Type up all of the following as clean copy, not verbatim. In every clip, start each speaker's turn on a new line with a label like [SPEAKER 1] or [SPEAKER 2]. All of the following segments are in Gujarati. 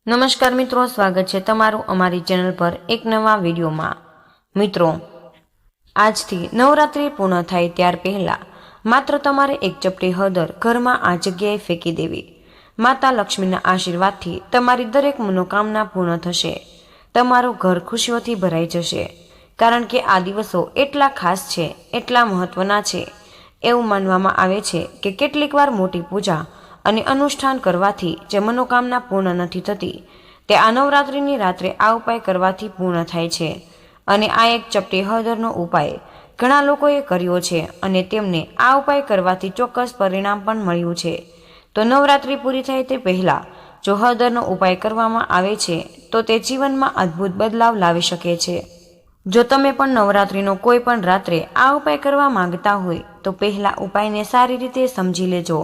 [SPEAKER 1] નમસ્કાર મિત્રો, સ્વાગત છે તમારું અમારી ચેનલ પર એક નવા વિડીયોમાં। મિત્રો, આજથી નવરાત્રિ પૂર્ણ થાય ત્યાર પહેલા માત્ર તમારે એક ચપટી હળદર ઘરમાં આ જગ્યાએ ફેંકી દેવી। માતા લક્ષ્મીના આશીર્વાદથી તમારી દરેક મનોકામના પૂર્ણ થશે। તમારું ઘર ખુશીઓથી ભરાઈ જશે, કારણ કે આ દિવસો એટલા ખાસ છે, એટલા મહત્વના છે। એવું માનવામાં આવે છે કે કેટલીક વાર મોટી પૂજા અને અનુષ્ઠાન કરવાથી જે મનોકામના પૂર્ણ નથી થતી, તે આ નવરાત્રિની રાત્રે આ ઉપાય કરવાથી પૂર્ણ થાય છે। અને આ એક ચપટી હળદરનો ઉપાય ઘણા લોકોએ કર્યો છે અને તેમને આ ઉપાય કરવાથી ચોક્કસ પરિણામ પણ મળ્યું છે। તો નવરાત્રિ પૂરી થાય તે પહેલાં જો હળદરનો ઉપાય કરવામાં આવે છે તો તે જીવનમાં અદ્ભુત બદલાવ લાવી શકે છે। જો તમે પણ નવરાત્રિનો કોઈ પણ રાત્રે આ ઉપાય કરવા માંગતા હોય તો પહેલા ઉપાયને સારી રીતે સમજી લેજો,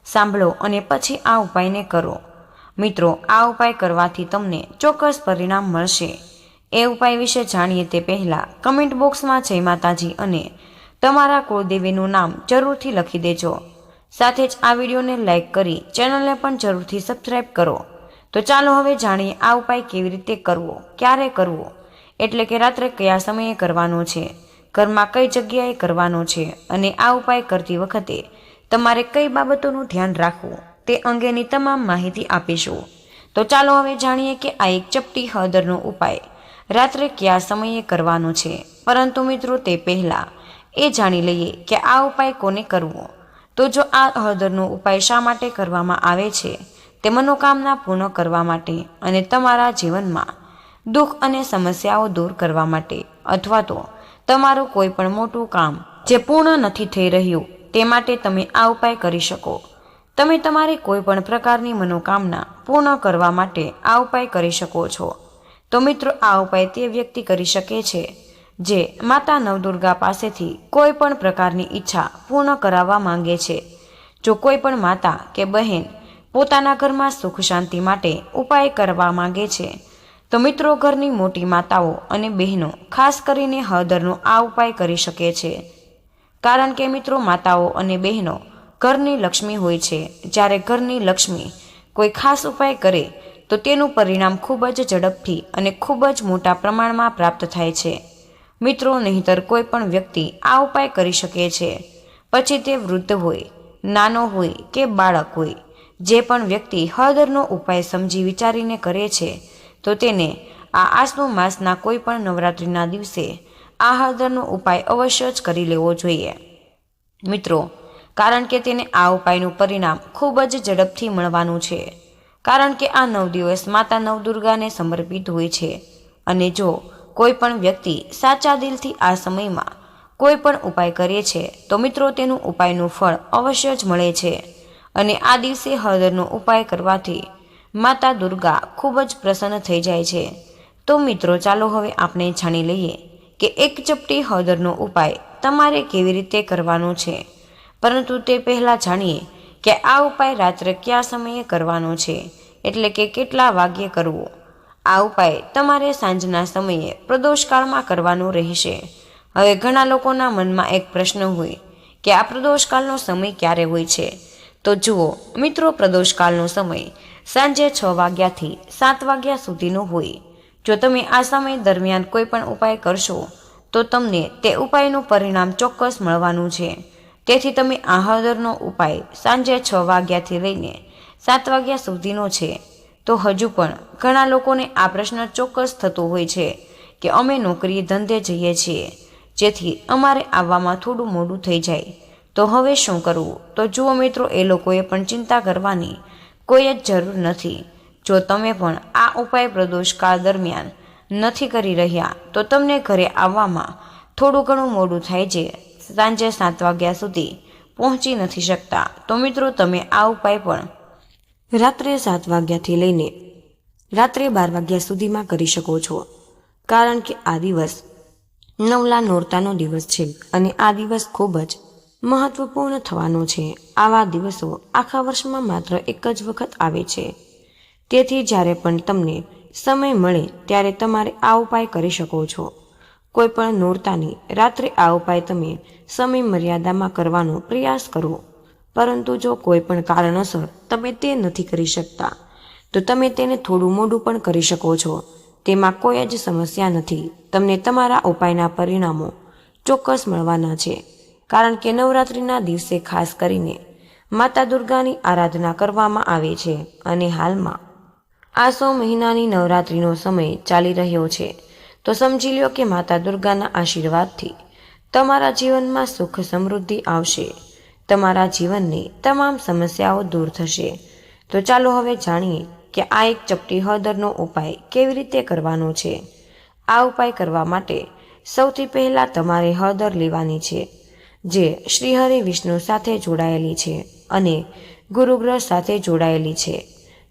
[SPEAKER 1] સાંભળો અને પછી આ ઉપાયને કરો। મિત્રો, આ ઉપાય કરવાથી તમને ચોક્કસ પરિણામ મળશે। એ ઉપાય વિશે જાણીએ તે પહેલાં કમેન્ટ બોક્સમાં જય માતાજી અને તમારા કુળદેવીનું નામ જરૂરથી લખી દેજો। સાથે જ આ વિડીયોને લાઇક કરી ચેનલને પણ જરૂરથી સબસ્ક્રાઈબ કરો। તો ચાલો હવે જાણીએ આ ઉપાય કેવી રીતે કરવો, ક્યારે કરવો, એટલે કે રાત્રે કયા સમયે કરવાનો છે, ઘરમાં કઈ જગ્યાએ કરવાનો છે અને આ ઉપાય કરતી વખતે તમારે કઈ બાબતોનું ધ્યાન રાખવું તે અંગેની તમામ માહિતી આપીશું। તો ચાલો હવે જાણીએ કે આ એક ચપટી હળદરનો ઉપાય રાત્રે કયા સમયે કરવાનો છે। પરંતુ મિત્રો, તે પહેલાં એ જાણી લઈએ કે આ ઉપાય કોને કરવો। તો જો આ હળદરનો ઉપાય શા માટે કરવામાં આવે છે, તે મનોકામના પૂર્ણ કરવા માટે અને તમારા જીવનમાં દુઃખ અને સમસ્યાઓ દૂર કરવા માટે, અથવા તો તમારું કોઈ પણ મોટું કામ જે પૂર્ણ નથી થઈ રહ્યું તે માટે તમે આ ઉપાય કરી શકો। તમે તમારી કોઈ પણ પ્રકારની મનોકામના પૂર્ણ કરવા માટે આ ઉપાય કરી શકો છો। તો મિત્રો, આ ઉપાય તે વ્યક્તિ કરી શકે છે જે માતા નવદુર્ગા પાસેથી કોઈ પણ પ્રકારની ઈચ્છા પૂર્ણ કરાવવા માંગે છે। જો કોઈ પણ માતા કે બહેન પોતાના ઘરમાં સુખ શાંતિ માટે ઉપાય કરવા માંગે છે તો મિત્રો, ઘરની મોટી માતાઓ અને બહેનો ખાસ કરીને હળદરનો આ ઉપાય કરી શકે છે। કારણ કે મિત્રો, માતાઓ અને બહેનો ઘરની લક્ષ્મી હોય છે। જ્યારે ઘરની લક્ષ્મી કોઈ ખાસ ઉપાય કરે તો તેનું પરિણામ ખૂબ જ ઝડપથી અને ખૂબ જ મોટા પ્રમાણમાં પ્રાપ્ત થાય છે। મિત્રો, નહીંતર કોઈ પણ વ્યક્તિ આ ઉપાય કરી શકે છે, પછી તે વૃદ્ધ હોય, નાનો હોય કે બાળક હોય, જે પણ વ્યક્તિ હળદરનો ઉપાય સમજી વિચારીને કરે છે તો તેને આ આસો માસના કોઈ પણ નવરાત્રિના દિવસે આ હળદરનો ઉપાય અવશ્ય જ કરી લેવો જોઈએ મિત્રો, કારણ કે તેને આ ઉપાયનું પરિણામ ખૂબ જ ઝડપથી મળવાનું છે। કારણ કે આ 9 દિવસ માતા નવદુર્ગાને સમર્પિત હોય છે અને જો કોઈ પણ વ્યક્તિ સાચા દિલથી આ સમયમાં કોઈ પણ ઉપાય કરે છે તો મિત્રો, તેનું ઉપાયનું ફળ અવશ્ય જ મળે છે। અને આ દિવસે હળદરનો ઉપાય કરવાથી માતા દુર્ગા ખૂબ જ પ્રસન્ન થઈ જાય છે। તો મિત્રો, ચાલો હવે આપણે જાણી લઈએ કે એક ચપટી હળદરનો ઉપાય તમારે કેવી રીતે કરવાનો છે। પરંતુ તે પહેલાં જાણીએ કે આ ઉપાય રાત્રે કયા સમયે કરવાનો છે, એટલે કે કેટલા વાગ્યે કરવો। આ ઉપાય તમારે સાંજના સમયે પ્રદોષકાળમાં કરવાનો રહેશે। હવે ઘણા લોકોના મનમાં એક પ્રશ્ન હોય કે આ પ્રદોષકાળનો સમય ક્યારે હોય છે। તો જુઓ મિત્રો, પ્રદોષકાળનો સમય સાંજે 6 વાગ્યાથી 7 વાગ્યા સુધીનો હોય। જો તમે આ સમય દરમિયાન કોઈ પણ ઉપાય કરશો તો તમને તે ઉપાયનું પરિણામ ચોક્કસ મળવાનું છે। તેથી તમે આ હળદરનો ઉપાય સાંજે 6 વાગ્યાથી લઈને 7 વાગ્યા સુધીનો છે। તો હજુ પણ ઘણા લોકોને આ પ્રશ્ન ચોક્કસ થતો હોય છે કે અમે નોકરી ધંધે જઈએ છીએ, જેથી અમારે આવવામાં થોડું મોડું થઈ જાય, તો હવે શું કરવું। તો જુઓ મિત્રો, એ લોકોએ પણ ચિંતા કરવાની કોઈ જ જરૂર નથી। જો તમે પણ આ ઉપાય પ્રદોષકાળ દરમિયાન નથી કરી રહ્યા તો તમને ઘરે આવવામાં થોડું ઘણું મોડું થાય છે, સાંજે 7 વાગ્યા સુધી પહોંચી નથી શકતા, તો મિત્રો તમે આ ઉપાય પણ રાત્રે 7 વાગ્યાથી લઈને રાત્રે 12 વાગ્યા સુધીમાં કરી શકો છો। કારણ કે આ દિવસ નવલા નોરતાનો દિવસ છે અને આ દિવસ ખૂબ જ મહત્વપૂર્ણ થવાનો છે। આવા દિવસો આખા વર્ષમાં માત્ર એક જ વખત આવે છે। તેથી જ્યારે પણ તમને સમય મળે ત્યારે તમારે આ ઉપાય કરી શકો છો। કોઈ પણ નોરતાની રાત્રે આ ઉપાય તમે સમય મર્યાદામાં કરવાનો પ્રયાસ કરો। પરંતુ જો કોઈ પણ કારણસર તમે તે નથી કરી શકતા તો તમે તેને થોડું મોડું પણ કરી શકો છો. તેમાં કોઈ જ સમસ્યા નથી. તમને તમારા ઉપાયના પરિણામો ચોક્કસ મળવાના છે, કારણ કે નવરાત્રિના દિવસે ખાસ કરીને માતા દુર્ગાની આરાધના કરવામાં આવે છે અને હાલમાં આસો મહિનાની નવરાત્રિનો સમય ચાલી રહ્યો છે. તો સમજી લો કે માતા દુર્ગાના આશીર્વાદથી તમારા જીવનમાં સુખ સમૃદ્ધિ આવશે. તમારા જીવનની તમામ સમસ્યાઓ દૂર થશે. તો ચાલો હવે જાણીએ કે આ એક ચપટી હળદરનો ઉપાય કેવી રીતે કરવાનો છે. આ ઉપાય કરવા માટે સૌથી પહેલાં તમારે હળદર લેવાની છે, જે શ્રીહરિ વિષ્ણુ સાથે જોડાયેલી છે અને ગુરુગ્રહ સાથે જોડાયેલી છે.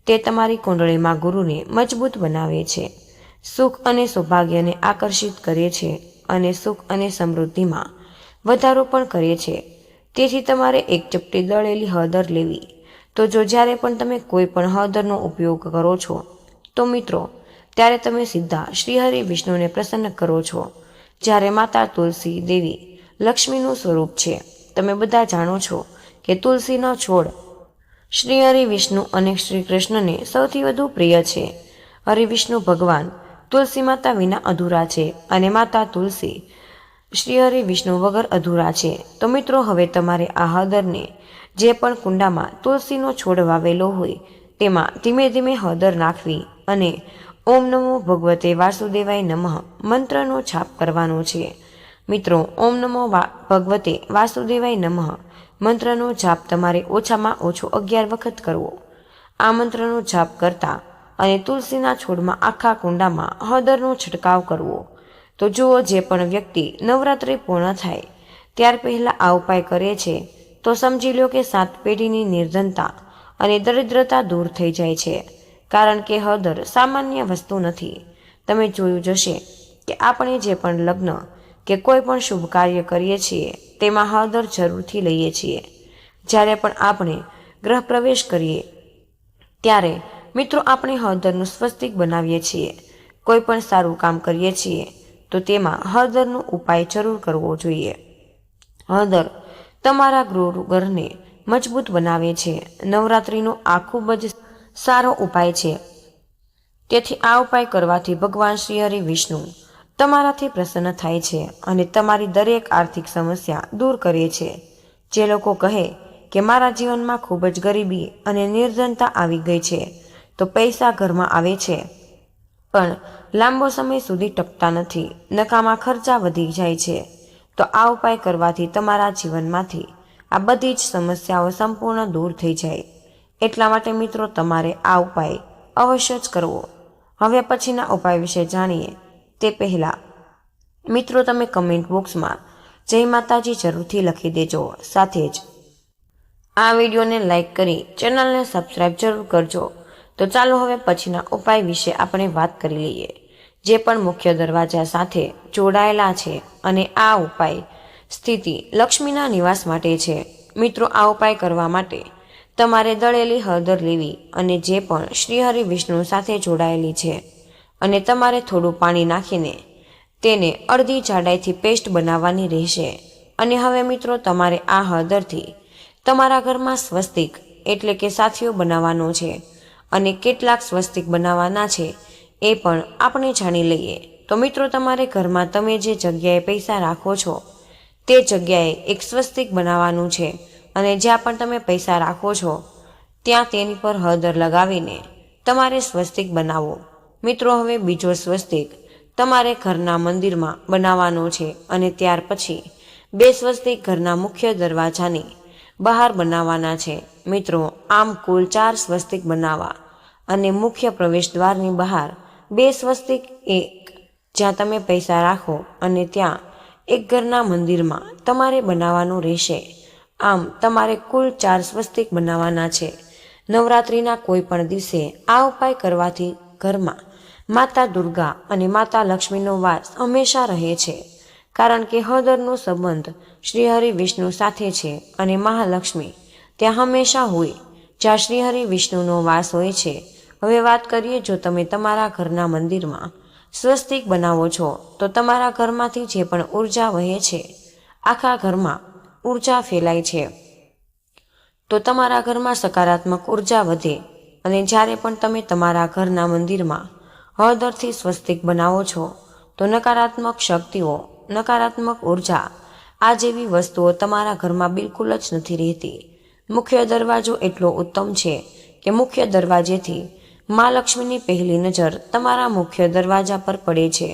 [SPEAKER 1] તે તમારી કુંડળીમાં ગુરુને મજબૂત બનાવે છે, સુખ અને સૌભાગ્યને આકર્ષિત કરે છે અને સુખ અને સમૃદ્ધિમાં વધારો પણ કરે છે. તેથી તમારે એક ચપટી દળેલી હળદર લેવી. તો જો જ્યારે પણ તમે કોઈ પણ હળદરનો ઉપયોગ કરો છો તો મિત્રો ત્યારે તમે સીધા શ્રીહરિ વિષ્ણુને પ્રસન્ન કરો છો. જ્યારે માતા તુલસી દેવી લક્ષ્મીનું સ્વરૂપ છે. તમે બધા જાણો છો કે તુલસીનો છોડ શ્રીહરિ વિષ્ણુ અને શ્રી કૃષ્ણને સૌથી વધુ પ્રિય છે. હરિવિષ્ણુ ભગવાન તુલસી માતા વિના અધૂરા છે અને માતા તુલસી શ્રીહરિ વિષ્ણુ વગર અધૂરા છે. તો મિત્રો હવે તમારે આ હળદરને જે પણ કુંડામાં તુલસીનો છોડ વાવેલો હોય તેમાં ધીમે ધીમે હળદર નાખવી અને ઓમ નમો ભગવતે વાસુદેવાય નમઃ મંત્રનો જાપ કરવાનો છે. મિત્રો ઓમ નમો ભગવતે વાસુદેવાય નમઃ મંત્રનો જાપ તમારે ઓછામાં ઓછો 11 વખત કરવો. આ મંત્રનો જાપ કરતા અને તુલસીના છોડમાં આખા કુંડામાં હળદરનો છંટકાવ કરવો. તો જુઓ, જે પણ વ્યક્તિ નવરાત્રિ પૂર્ણ થાય ત્યાર પહેલાં આ ઉપાય કરે છે તો સમજી લો કે 7 પેઢીની નિર્ધનતા અને દરિદ્રતા દૂર થઈ જાય છે. કારણ કે હળદર સામાન્ય વસ્તુ નથી. તમે જોયું જશે કે આપણે જે પણ લગ્ન કે કોઈ પણ શુભ કાર્ય કરીએ છીએ તેમાં હળદર જરૂરથી લઈએ છીએ. જ્યારે પણ આપણે ગ્રહ પ્રવેશ કરીએ ત્યારે મિત્રો આપણે હળદરનું સ્વસ્તિક બનાવીએ છીએ. કોઈ પણ સારું કામ કરીએ છીએ તો તેમાં હળદરનો ઉપાય જરૂર કરવો જોઈએ. હળદર તમારા ઘરને મજબૂત બનાવે છે. નવરાત્રિનો આ ખૂબ જ સારો ઉપાય છે. તેથી આ ઉપાય કરવાથી ભગવાન શ્રીહરિ વિષ્ણુ તમારાથી પ્રસન્ન થાય છે અને તમારી દરેક આર્થિક સમસ્યા દૂર કરે છે. જે લોકો કહે કે મારા જીવનમાં ખૂબ જ ગરીબી અને નિર્ધનતા આવી ગઈ છે, તો પૈસા ઘરમાં આવે છે પણ લાંબો સમય સુધી ટકતા નથી, નકામા ખર્ચા વધી જાય છે, તો આ ઉપાય કરવાથી તમારા જીવનમાંથી આ બધી જ સમસ્યાઓ સંપૂર્ણ દૂર થઈ જાય. એટલા માટે મિત્રો તમારે આ ઉપાય અવશ્ય જ કરવો. હવે પછીના ઉપાય વિશે જાણીએ તે પહેલાં મિત્રો તમે કમેન્ટ બોક્સમાં જય માતાજી જરૂરથી લખી દેજો. સાથે જ આ વિડીયોને લાઈક કરી ચેનલને સબસ્ક્રાઈબ જરૂર કરજો. તો ચાલો હવે પછીના ઉપાય વિશે આપણે વાત કરી લઈએ, જે પણ મુખ્ય દરવાજા સાથે જોડાયેલા છે અને આ ઉપાય સ્થિતિ લક્ષ્મીના નિવાસ માટે છે. મિત્રો આ ઉપાય કરવા માટે તમારે દળેલી હળદર લેવી અને જે પણ શ્રીહરિ વિષ્ણુ સાથે જોડાયેલી છે અને તમારે થોડું પાણી નાખીને તેને અડધી જાડાઈથી પેસ્ટ બનાવવાની રહેશે. અને હવે મિત્રો તમારે આ હળદરથી તમારા ઘરમાં સ્વસ્તિક એટલે કે સાથીઓ બનાવવાનો છે અને કેટલાક સ્વસ્તિક બનાવવાના છે એ પણ આપણે જાણી લઈએ. તો મિત્રો તમારે ઘરમાં તમે જે જગ્યાએ પૈસા રાખો છો તે જગ્યાએ એક સ્વસ્તિક બનાવવાનું છે અને જ્યાં પણ તમે પૈસા રાખો છો ત્યાં તેની પર હળદર લગાવીને તમારે સ્વસ્તિક બનાવો. મિત્રો હવે બીજો સ્વસ્તિક તમારે ઘરના મંદિરમાં બનાવવાનો છે અને ત્યાર પછી 2 સ્વસ્તિક ઘરના મુખ્ય દરવાજાની બહાર બનાવવાના છે. મિત્રો આમ કુલ 4 સ્વસ્તિક બનાવવા અને મુખ્ય પ્રવેશ દ્વારની બહાર 2 સ્વસ્તિક, એક જ્યાં તમે પૈસા રાખો અને ત્યાં એક ઘરના મંદિરમાં તમારે બનાવવાનું રહેશે. આમ તમારે કુલ 4 સ્વસ્તિક બનાવવાના છે. નવરાત્રિના કોઈ પણ દિવસે આ ઉપાય કરવાથી ઘરમાં માતા દુર્ગા અને માતા લક્ષ્મીનો વાસ હંમેશા રહે છે. કારણ કે હળદરનો સંબંધ શ્રીહરિ વિષ્ણુ સાથે છે અને મહાલક્ષ્મી ત્યાં હંમેશા હોય જ્યાં શ્રીહરિ વિષ્ણુનો વાસ હોય છે. હવે વાત કરીએ, જો તમે તમારા ઘરના મંદિરમાં સ્વસ્તિક બનાવો છો તો તમારા ઘરમાંથી જે પણ ઉર્જા વહે છે, આખા ઘરમાં ઉર્જા ફેલાય છે, તો તમારા ઘરમાં સકારાત્મક ઉર્જા વધે અને જ્યારે પણ તમે તમારા ઘરના મંદિરમાં હળદરથી સ્વસ્તિક બનાવો છો તો નકારાત્મક શક્તિઓ, નકારાત્મક ઉર્જા આ જેવી વસ્તુઓ તમારા ઘરમાં બિલકુલ જ નથી રહેતી. મુખ્ય દરવાજો એટલો ઉત્તમ છે કે મુખ્ય દરવાજેથી મા લક્ષ્મીની પહેલી નજર તમારા મુખ્ય દરવાજા પર પડે છે.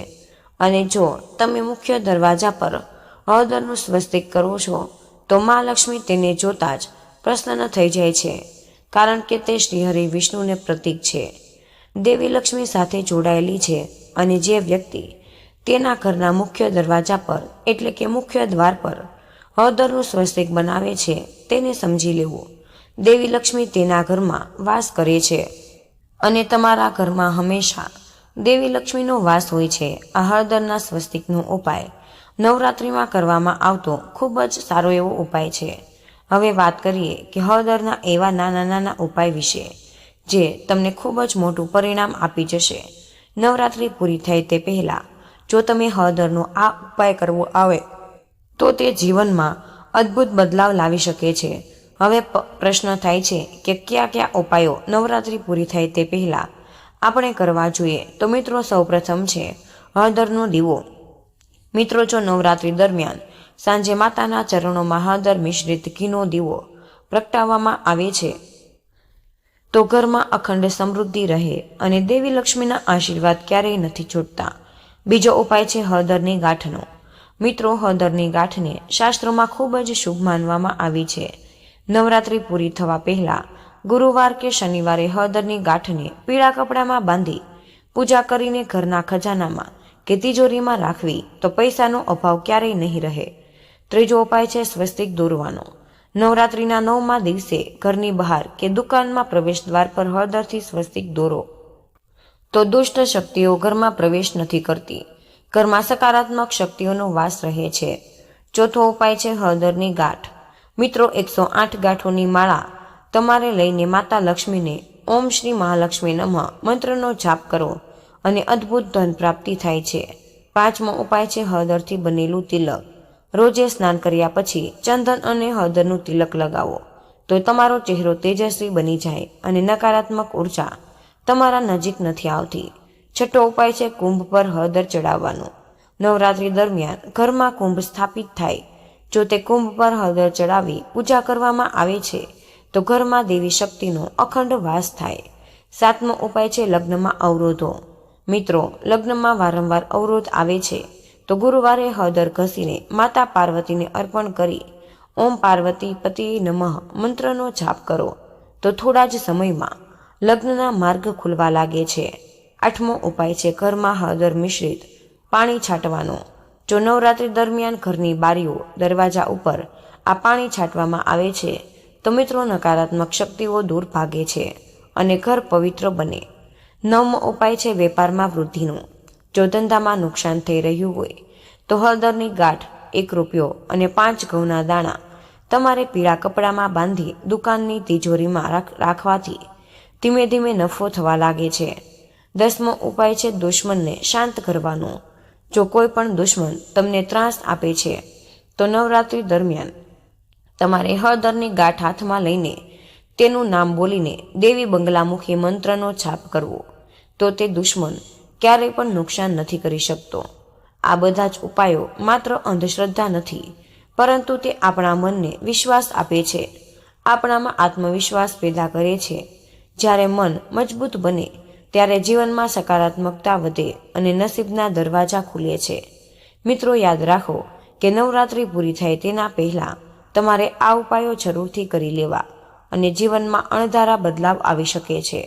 [SPEAKER 1] અને જો તમે મુખ્ય દરવાજા પર હળદરનું સ્વસ્તિક કરો છો તો મા લક્ષ્મી તેને જોતા જ પ્રસન્ન થઈ જાય છે, કારણ કે તે શ્રીહરિ વિષ્ણુને પ્રતીક છે, દેવી લક્ષ્મી સાથે જોડાયેલી છે. અને જે વ્યક્તિ તેના ઘરના મુખ્ય દરવાજા પર એટલે કે મુખ્ય દ્વાર પર હળદરનું સ્વસ્તિક બનાવે છે તેને સમજી લેવું દેવી લક્ષ્મી તેના ઘરમાં વાસ કરે છે. અને તમારા ઘરમાં હંમેશા દેવી લક્ષ્મીનો વાસ હોય છે. આ હળદરના સ્વસ્તિકનો ઉપાય નવરાત્રિમાં કરવામાં આવતો ખૂબ જ સારો એવો ઉપાય છે. હવે વાત કરીએ કે હળદરના એવા નાના નાના ઉપાય વિશે જે તમને ખૂબ જ મોટું પરિણામ આપી જશે. નવરાત્રિ પૂરી થાય તે પહેલાં જો તમે હળદરનો આ ઉપાય કરવો આવે તો તે જીવનમાં અદ્ભુત બદલાવ લાવી શકે છે. હવે પ્રશ્ન થાય છે કે કયા કયા ઉપાયો નવરાત્રિ પૂરી થાય તે પહેલાં આપણે કરવા જોઈએ. તો મિત્રો, સૌપ્રથમ છે હળદરનો દીવો. મિત્રો, જો નવરાત્રિ દરમિયાન સાંજે માતાના ચરણોમાં હળદર મિશ્રિત ઘીનો દીવો પ્રગટાવવામાં આવે છે તો ઘરમાં અખંડ સમૃદ્ધિ રહે અને દેવી લક્ષ્મીના આશીર્વાદ ક્યારેય નથી છૂટતા. બીજો ઉપાય છે હળદરની ગાંઠનો. મિત્રો, હળદરની ગાંઠને શાસ્ત્રોમાં ખૂબ જ શુભ માનવામાં આવી છે. નવરાત્રિ પૂરી થવા પહેલા ગુરુવાર કે શનિવારે હળદરની ગાંઠને પીળા કપડામાં બાંધી પૂજા કરીને ઘરના ખજાનામાં કે તિજોરીમાં રાખવી તો પૈસાનો અભાવ ક્યારેય નહીં રહે. ત્રીજો ઉપાય છે સ્વસ્તિક દોરવાનો. નવરાત્રિના 9મા દિવસે ઘરની બહાર કે દુકાનમાં પ્રવેશ દ્વાર પર હળદરથી સ્વસ્તિક દોરો તો દુષ્ટ શક્તિઓ ઘરમાં પ્રવેશ નથી કરતી. ઘરમાં સકારાત્મક શક્તિઓનો વાસ રહે છે. ચોથો ઉપાય છે હળદરની ગાંઠ. મિત્રો, 108 ગાંઠોની માળા તમારે લઈને માતા લક્ષ્મીને ઓમ શ્રી મહાલક્ષ્મી નમઃ મંત્રનો જાપ કરો અને અદ્ભુત ધન પ્રાપ્તિ થાય છે. પાંચમો ઉપાય છે હળદરથી બનેલું તિલક. રોજે સ્નાન કર્યા પછી ચંદન અને હળદરનું તિલક લગાવો તો તમારો ચહેરો તેજસ્વી બની જાય અને નકારાત્મક ઉર્જા તમારા નજીક નથી આવતી. છઠ્ઠો ઉપાય છે કુંભ પર હળદર ચડાવવાનો. નવરાત્રી દરમિયાન ઘરમાં કુંભ સ્થાપિત થાય. જો તે કુંભ પર હળદર ચડાવી પૂજા કરવામાં આવે છે તો ઘરમાં દેવી શક્તિનો અખંડ વાસ થાય. સાતમો ઉપાય છે લગ્નમાં અવરોધો. મિત્રો, લગ્નમાં વારંવાર અવરોધ આવે છે તો ગુરુવારે હળદર ઘસીને માતા પાર્વતીને અર્પણ કરી ઓમ પાર્વતી પતિ નમઃ મંત્રનો જાપ કરો તો થોડા જ સમયમાં લગ્નના માર્ગ ખુલવા લાગે છે. આઠમો ઉપાય છે ઘરમાં હળદર મિશ્રિત પાણી છાંટવાનો. જો નવરાત્રી દરમિયાન ઘરની બારીઓ, દરવાજા ઉપર આ પાણી છાંટવામાં આવે છે તો મિત્રો નકારાત્મક શક્તિઓ દૂર ભાગે છે અને ઘર પવિત્ર બને. નવમો ઉપાય છે વેપારમાં વૃદ્ધિનો. જો ધંધામાં નુકસાન થઈ રહ્યું હોય તો હળદરની ગાંઠ, 1 રૂપિયો અને 5 ઘઉંના દાણા તમારે પીળા કપડામાં બાંધી દુકાનની તિજોરીમાં રાખવાથી ધીમે ધીમે નફો થવા લાગે છે. 10મો ઉપાય છે દુશ્મનને શાંત કરવાનો. જો કોઈ પણ દુશ્મન તમને ત્રાસ આપે છે તો નવરાત્રી દરમિયાન તમારે હળદરની ગાંઠ હાથમાં લઈને તેનું નામ બોલીને દેવી બંગલામુખી મંત્રનો જાપ કરવો તો તે દુશ્મન ક્યારેય પણ નુકસાન નથી કરી શકતો. આ બધા જ ઉપાયો માત્ર અંધશ્રદ્ધા નથી, પરંતુ તે આપણા મનને વિશ્વાસ આપે છે, આપણામાં આત્મવિશ્વાસ પેદા કરે છે. જ્યારે મન મજબૂત બને ત્યારે જીવનમાં સકારાત્મકતા વધે અને નસીબના દરવાજા ખુલે છે. મિત્રો, યાદ રાખો કે નવરાત્રિ પૂરી થાય તેના પહેલાં તમારે આ ઉપાયો જરૂરથી કરી લેવા અને જીવનમાં અણધારા બદલાવ આવી શકે છે.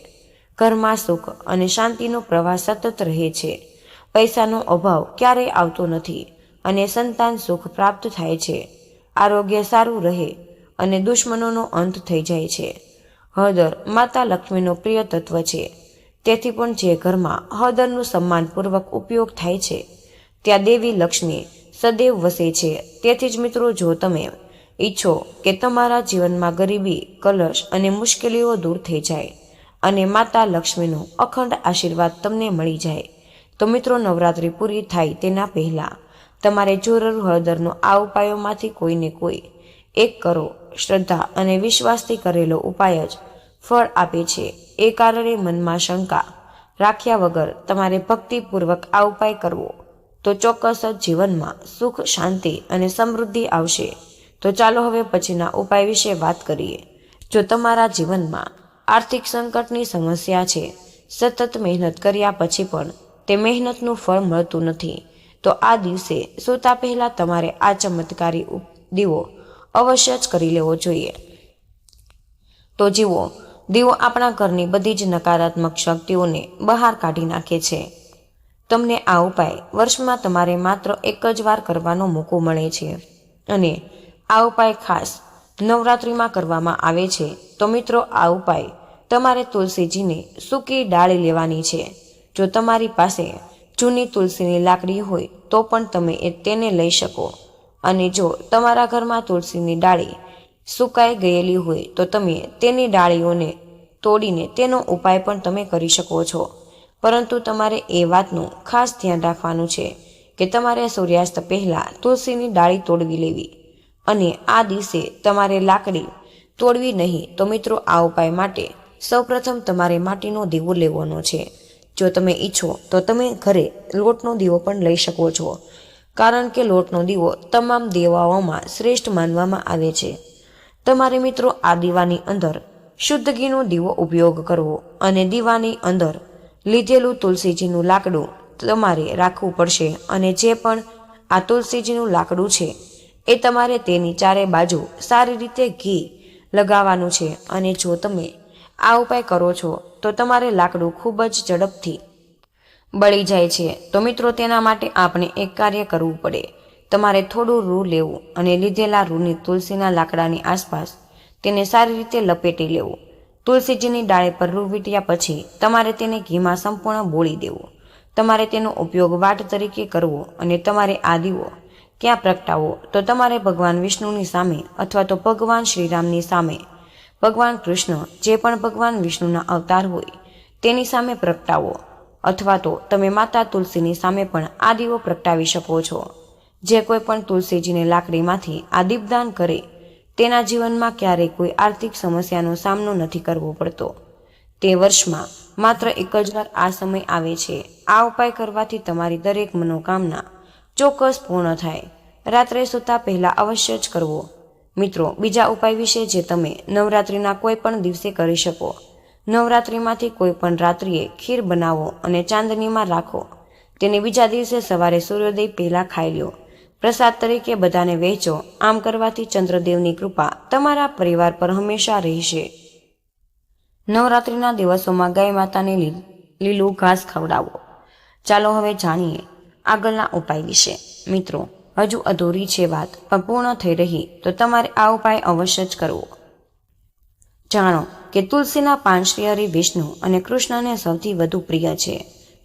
[SPEAKER 1] ઘરમાં સુખ અને શાંતિનો પ્રવાહ સતત રહે છે. પૈસાનો અભાવ ક્યારેય આવતો નથી અને સંતાન સુખ પ્રાપ્ત થાય છે. આરોગ્ય સારું રહે અને દુશ્મનોનો અંત થઈ જાય છે. હળદર માતા લક્ષ્મીનો પ્રિય તત્વ છે. તેથી પણ જે ઘરમાં હળદરનું સન્માનપૂર્વક ઉપયોગ થાય છે ત્યાં દેવી લક્ષ્મી સદૈવ વસે છે. તેથી જ મિત્રો, જો તમે ઈચ્છો કે તમારા જીવનમાં ગરીબી, કલશ અને મુશ્કેલીઓ દૂર થઈ જાય અને માતા લક્ષ્મીનો અખંડ આશીર્વાદ તમને મળી જાય તો મિત્રો, નવરાત્રિ પૂરી થાય તેના પહેલાં તમારે જરૂર હળદરનો આ ઉપાયોમાંથી કોઈને કોઈ એક કરો. શ્રદ્ધા અને વિશ્વાસથી કરેલો ઉપાય જ ફળ આપે છે. એ કારણે મનમાં શંકા રાખ્યા વગર તમારે ભક્તિપૂર્વક આ ઉપાય કરવો તો ચોક્કસ જ જીવનમાં સુખ, શાંતિ અને સમૃદ્ધિ આવશે. તો ચાલો હવે પછીના ઉપાય વિશે વાત કરીએ. જો તમારા જીવનમાં આર્થિક સંકટની સમસ્યા છે, સતત મહેનત કર્યા પછી પણ તે મહેનતનું ફળ મળતું નથી, તો આ દિવસે સૂતા પહેલા તમારે આ ચમત્કારી દીવો અવશ્ય જ કરી લેવો જોઈએ. તો જીવો, દીવો આપણા ઘરની બધી જ નકારાત્મક શક્તિઓને બહાર કાઢી નાખે છે. તમને આ ઉપાય વર્ષમાં તમારે માત્ર એક જ વાર કરવાનો મોકો મળે છે અને આ ઉપાય ખાસ નવરાત્રિમાં કરવામાં આવે છે. તો મિત્રો, આ ઉપાય તમારે તુલસીજીને સૂકી ડાળી લેવાની છે. જો તમારી પાસે જૂની તુલસીની લાકડી હોય તો પણ તમે તેને લઈ શકો, અને જો તમારા ઘરમાં તુલસીની ડાળી સુકાઈ ગયેલી હોય તો તમે તેની ડાળીઓને તોડીને તેનો ઉપાય પણ તમે કરી શકો છો. પરંતુ તમારે એ વાતનું ખાસ ધ્યાન રાખવાનું છે કે તમારે સૂર્યાસ્ત પહેલાં તુલસીની ડાળી તોડવી લેવી અને આ દિવસે તમારે લાકડી તોડવી નહીં. તો મિત્રો, આ ઉપાય માટે સૌપ્રથમ તમારે માટીનો દીવો લેવાનો છે. જો તમે ઈચ્છો તો તમે ઘરે લોટનો દીવો પણ લઈ શકો છો, કારણ કે લોટનો દીવો તમામ દેવાઓમાં શ્રેષ્ઠ માનવામાં આવે છે. તમારે મિત્રો આ દીવાની અંદર શુદ્ધ ઘીનો દીવો ઉપયોગ કરવો અને દીવાની અંદર લીધેલું તુલસીજીનું લાકડું તમારે રાખવું પડશે. અને જે પણ આ તુલસીજીનું લાકડું છે એ તમારે તેની ચારે બાજુ સારી રીતે ઘી લગાવવાનું છે. અને જો તમે આ ઉપાય કરો છો તો તમારે લાકડું ખૂબ જ ઝડપથી બળી જાય છે. તો મિત્રો, તેના માટે આપણે એક કાર્ય કરવું પડે. તમારે થોડું રૂ લેવું અને લીધેલા રૂની તુલસીના લાકડાની આસપાસ તેને સારી રીતે લપેટી લેવું. તુલસીજીની ડાળી પર રૂ વીંટ્યા પછી તમારે તેને ઘીમાં સંપૂર્ણ બોળી દેવું. તમારે તેનો ઉપયોગ વાટ તરીકે કરવો અને તમારે આ દીવો ક્યાં પ્રગટાવો તો તમારે ભગવાન વિષ્ણુની સામે અથવા તો ભગવાન શ્રીરામની સામે, ભગવાન કૃષ્ણ જે પણ ભગવાન વિષ્ણુના અવતાર હોય તેની સામે પ્રગટાવો, અથવા તો તમે માતા તુલસીની સામે પણ આ દીવો પ્રગટાવી શકો છો. જે કોઈ પણ તુલસીજીને લાકડીમાંથી આ દીપદાન કરે તેના જીવનમાં ક્યારેય કોઈ આર્થિક સમસ્યાનો સામનો નથી કરવો પડતો. તે વર્ષમાં માત્ર એક જ વાર આ સમય આવે છે. આ ઉપાય કરવાથી તમારી દરેક મનોકામના ચોક્કસ પૂર્ણ થાય. રાત્રે સૂતા પહેલા અવશ્ય જ કરવો. મિત્રો, બીજા ઉપાય વિશે જે તમે નવરાત્રિના કોઈ પણ દિવસે કરી શકો. નવરાત્રિમાંથી કોઈ પણ રાત્રિએ ખીર બનાવો અને ચાંદનીમાં રાખો. તેને બીજા દિવસે સવારે સૂર્યોદય પહેલા ખાઈ લો. પ્રસાદ તરીકે બધાને વહેંચો. આમ કરવાથી ચંદ્રદેવની કૃપા તમારા પરિવાર પર હંમેશા રહેશે. નવરાત્રિના દિવસોમાં ગાય માતાને લીલું ઘાસ ખવડાવો. ચાલો હવે જાણીએ આગળના ઉપાય વિશે. મિત્રો, હજુ અધૂરી છે વાત પણ પૂર્ણ થઈ રહી તો તમારે આ ઉપાય અવશ્ય જ કરવો. જાણો કે તુલસીના પાન શ્રીહરિ વિષ્ણુ અને કૃષ્ણને સૌથી વધુ પ્રિય છે.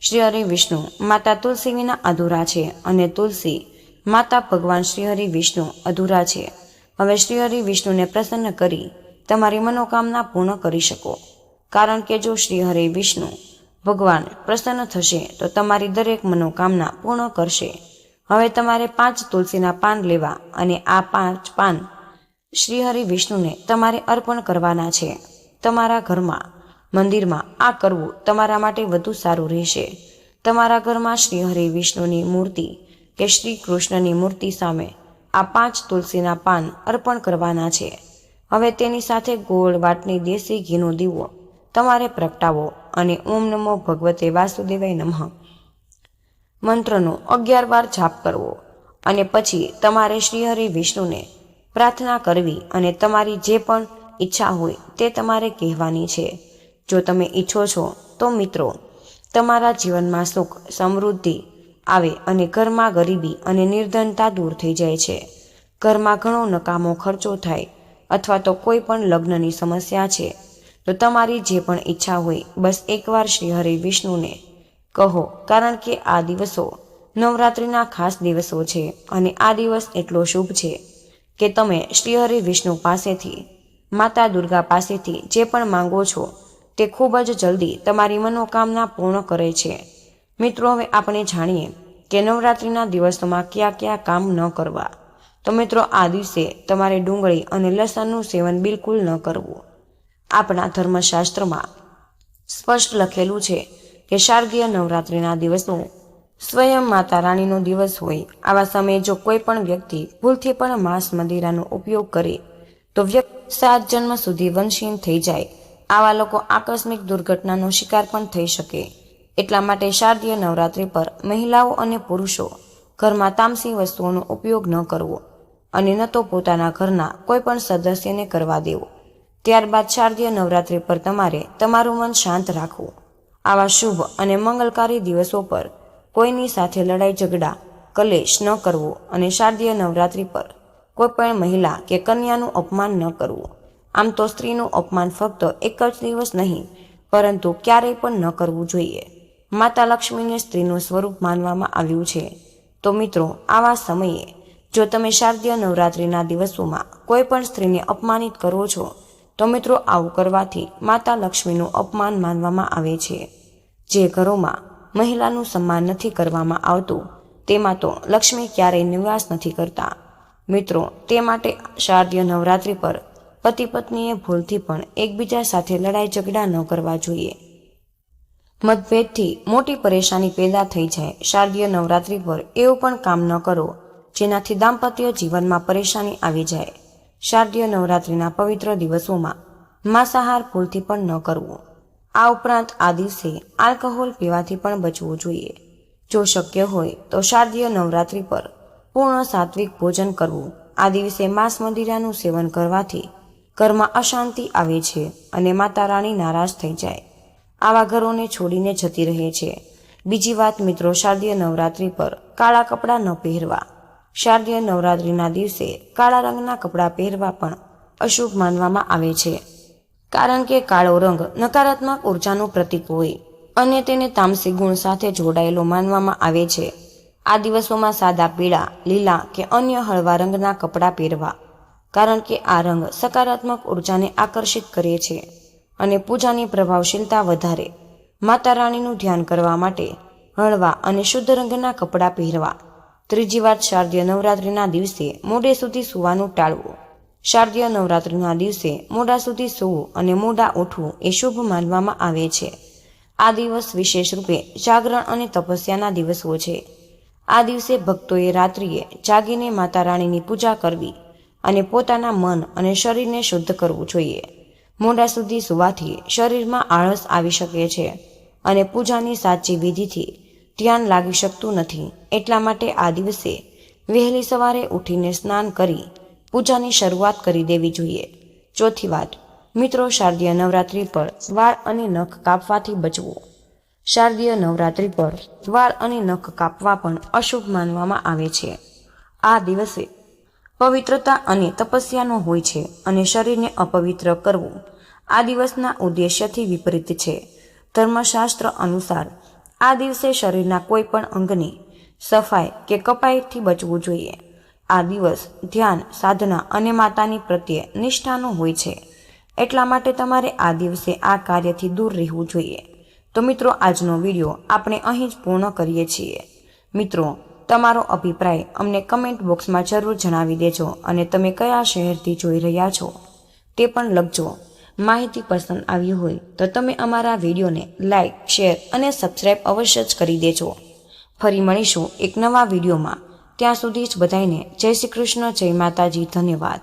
[SPEAKER 1] શ્રીહરિ વિષ્ણુ માતા તુલસી વિના અધૂરા છે અને તુલસી માતા ભગવાન શ્રીહરિ વિષ્ણુ અધૂરા છે. હવે શ્રીહરિ વિષ્ણુને પ્રસન્ન કરી તમારી મનોકામના પૂર્ણ કરી શકો, કારણ કે જો શ્રીહરિ વિષ્ણુ ભગવાન પ્રસન્ન થશે તો તમારી દરેક મનોકામના પૂર્ણ કરશે. હવે તમારે 5 તુલસીના પાન લેવા અને આ 5 પાન શ્રીહરિ વિષ્ણુને તમારે અર્પણ કરવાના છે. તમારા ઘરમાં, મંદિરમાં આ કરવું તમારા માટે વધુ સારું રહેશે. તમારા ઘરમાં શ્રીહરિ વિષ્ણુની મૂર્તિ કે શ્રી કૃષ્ણની મૂર્તિ સામે આ 5 તુલસીના પાન અર્પણ કરવાના છે. હવે તેની સાથે ગોળ વાટની દેશી ઘીનો દીવો તમારે પ્રગટાવો અને ઓમ નમો ભગવતે વાસુદેવાય નમઃ મંત્રનો 11 વાર જાપ કરવો અને પછી તમારે શ્રીહરિ વિષ્ણુને પ્રાર્થના કરવી અને તમારી જે પણ ઈચ્છા હોય તે તમારે કહેવાની છે. જો તમે ઈચ્છો છો તો મિત્રો, તમારા જીવનમાં સુખ, સમૃદ્ધિ આવે અને ઘરમાં ગરીબી અને નિર્ધનતા દૂર થઈ જાય છે. ઘરમાં ઘણો નકામો ખર્ચો થાય અથવા તો કોઈ પણ લગ્નની સમસ્યા છે, તો તમારી જે પણ ઈચ્છા હોય બસ એકવાર શ્રીહરિ વિષ્ણુને કહો, કારણ કે આ દિવસો નવરાત્રિના ખાસ દિવસો છે અને આ દિવસ એટલો શુભ છે કે તમે શ્રીહરિ વિષ્ણુ પાસેથી, માતા દુર્ગા પાસેથી જે પણ માંગો છો તે ખૂબ જ જલ્દી તમારી મનોકામના પૂર્ણ કરે છે. મિત્રો, હવે આપણે જાણીએ કે નવરાત્રિના દિવસોમાં કયા કયા કામ ન કરવા. તો મિત્રો, આ દિવસે તમારે ડુંગળી અને લસણનું સેવન બિલકુલ ન કરવું. આપણા ધર્મશાસ્ત્રમાં સ્પષ્ટ લખેલું છે કે શારદીય નવરાત્રિના દિવસો સ્વયં માતા રાણીનો દિવસ હોય. આવા સમયે જો કોઈ પણ વ્યક્તિ ભૂલથી પણ માંસ મદિરાનો ઉપયોગ કરે તો વ્યક્તિ 7 જન્મ સુધી વંશહીન થઈ જાય. આવા લોકો આકસ્મિક દુર્ઘટનાનો શિકાર પણ થઈ શકે. એટલા માટે શારદીય નવરાત્રિ પર મહિલાઓ અને પુરુષો ઘરમાં તામસી વસ્તુઓનો ઉપયોગ ન કરવો અને ન તો પોતાના ઘરના કોઈ પણ સદસ્યને કરવા દેવો. ત્યારબાદ શારદીય નવરાત્રિ પર તમારે તમારું મન શાંત રાખવું. આવા શુભ અને મંગલકારી દિવસો પર કોઈની સાથે લડાઈ ઝઘડા કલેશ ન કરવો અને શારદીય નવરાત્રિ પર કોઈ પણ મહિલા કે કન્યાનું અપમાન ન કરવું. આમ તો સ્ત્રીનું અપમાન ફક્ત એક જ દિવસ નહીં પરંતુ ક્યારેય પણ ન કરવું જોઈએ. માતા લક્ષ્મીને સ્ત્રીનું સ્વરૂપ માનવામાં આવ્યું છે. તો મિત્રો, આવા સમયે જો તમે શારદીય નવરાત્રિના દિવસોમાં કોઈ પણ સ્ત્રીને અપમાનિત કરો છો તો મિત્રો આવું કરવાથી માતા લક્ષ્મીનું અપમાન માનવામાં આવે છે. જે ઘરોમાં મહિલાનું સન્માન નથી કરવામાં આવતું તેમાં તો લક્ષ્મી ક્યારેય નિવાસ નથી કરતા. મિત્રો, તે માટે શારદીય નવરાત્રિ પર પતિ પત્નીએ ભૂલથી પણ એકબીજા સાથે લડાઈ ઝઘડા ન કરવા જોઈએ. મતભેદથી મોટી પરેશાની પેદા થઈ જાય. શારદીય નવરાત્રિ પર એવું પણ કામ ન કરો જેનાથી દાંપત્ય જીવનમાં પરેશાની આવી જાય. શારદીય નવરાત્રિના પવિત્ર દિવસોમાં માંસાહાર ભૂલથી પણ ન કરવો. આ ઉપરાંત આ દિવસે આલ્કોહોલ પીવાથી પણ બચવું જોઈએ. જો શક્ય હોય તો શારદીય નવરાત્રિ પર પૂર્ણ સાત્વિક ભોજન કરવું. આ દિવસે માંસ મદિરાનું સેવન કરવાથી ઘરમાં અશાંતિ આવે છે અને માતા રાણી નારાજ થઈ જાય. આવા ઘરોને છોડીને જતી રહે છે. બીજી વાત મિત્રો, શારદીય નવરાત્રિ પર કાળા કપડાં ન પહેરવા. શારદીય નવરાત્રિના દિવસે કાળા રંગના કપડાં પહેરવા પણ અશુભ માનવામાં આવે છે, કારણ કે કાળો રંગ નકારાત્મક ઉર્જાનું પ્રતીક હોય અને તેને તામસી ગુણ સાથે જોડાયેલો માનવામાં આવે છે. આ દિવસોમાં સાદા પીળા, લીલા કે અન્ય હળવા રંગના કપડાં પહેરવા, કારણ કે આ રંગ સકારાત્મક ઉર્જાને આકર્ષિત કરે છે અને પૂજાની પ્રભાવશીલતા વધારે. માતા રાણીનું ધ્યાન કરવા માટે હળવા અને શુદ્ધ રંગના કપડાં પહેરવા. ત્રીજી વાત, શારદીય નવરાત્રિના દિવસે મોડે સુધી સૂવાનું ટાળવું. શારદીય નવરાત્રિના દિવસે મોડા સુધી સૂવું અને મોડા ઉઠવું એ શુભ માનવામાં આવે છે. આ દિવસ વિશેષ રૂપે જાગરણ અને તપસ્યાના દિવસો છે. આ દિવસે ભક્તોએ રાત્રિએ જાગીને માતા રાણીની પૂજા કરવી અને પોતાના મન અને શરીરને શુદ્ધ કરવું જોઈએ. મોડા સુધી સૂવાથી શરીરમાં આળસ આવી શકે છે અને પૂજાની સાચી વિધિથી ધ્યાન લાગી શકતું નથી. એટલા માટે આ દિવસે વહેલી સવારે ઉઠીને સ્નાન કરી પૂજાની શરૂઆત કરી દેવી જોઈએ. ચોથી વાત મિત્રો, શારદીય નવરાત્રિ પર વાળ અને નખ કાપવાથી બચવું. શારદીય નવરાત્રિ પર વાળ અને નખ કાપવા પણ અશુભ માનવામાં આવે છે. આ દિવસે પવિત્રતા અને તપસ્યાનો હોય છે અને શરીરને અપવિત્ર કરવું આ દિવસના ઉદ્દેશ્યથી વિપરીત છે. ધર્મશાસ્ત્ર અનુસાર આ દિવસે શરીરના કોઈ પણ અંગની સફાઈ કે કપાઈથી બચવું જોઈએ. આ દિવસ ધ્યાન, સાધના અને માતાની પ્રત્યે નિષ્ઠાનો હોય છે. એટલા માટે તમારે આ દિવસે આ કાર્યથી દૂર રહેવું જોઈએ. તો મિત્રો, આજનો વિડીયો આપણે અહીં જ પૂર્ણ કરીએ છીએ. મિત્રો, તમારો અભિપ્રાય અમને કમેન્ટ બોક્સમાં જરૂર જણાવી દેજો અને તમે કયા શહેરથી જોઈ રહ્યા છો તે પણ લખજો. માહિતી પસંદ આવી હોય તો તમે અમારા વિડીયોને લાઇક, શેર અને સબસ્ક્રાઈબ અવશ્ય જ કરી દેજો. ફરી મળીશું એક નવા વિડીયોમાં. ત્યાં સુધી જ બધાને જય શ્રી કૃષ્ણ, જય માતાજી, ધન્યવાદ.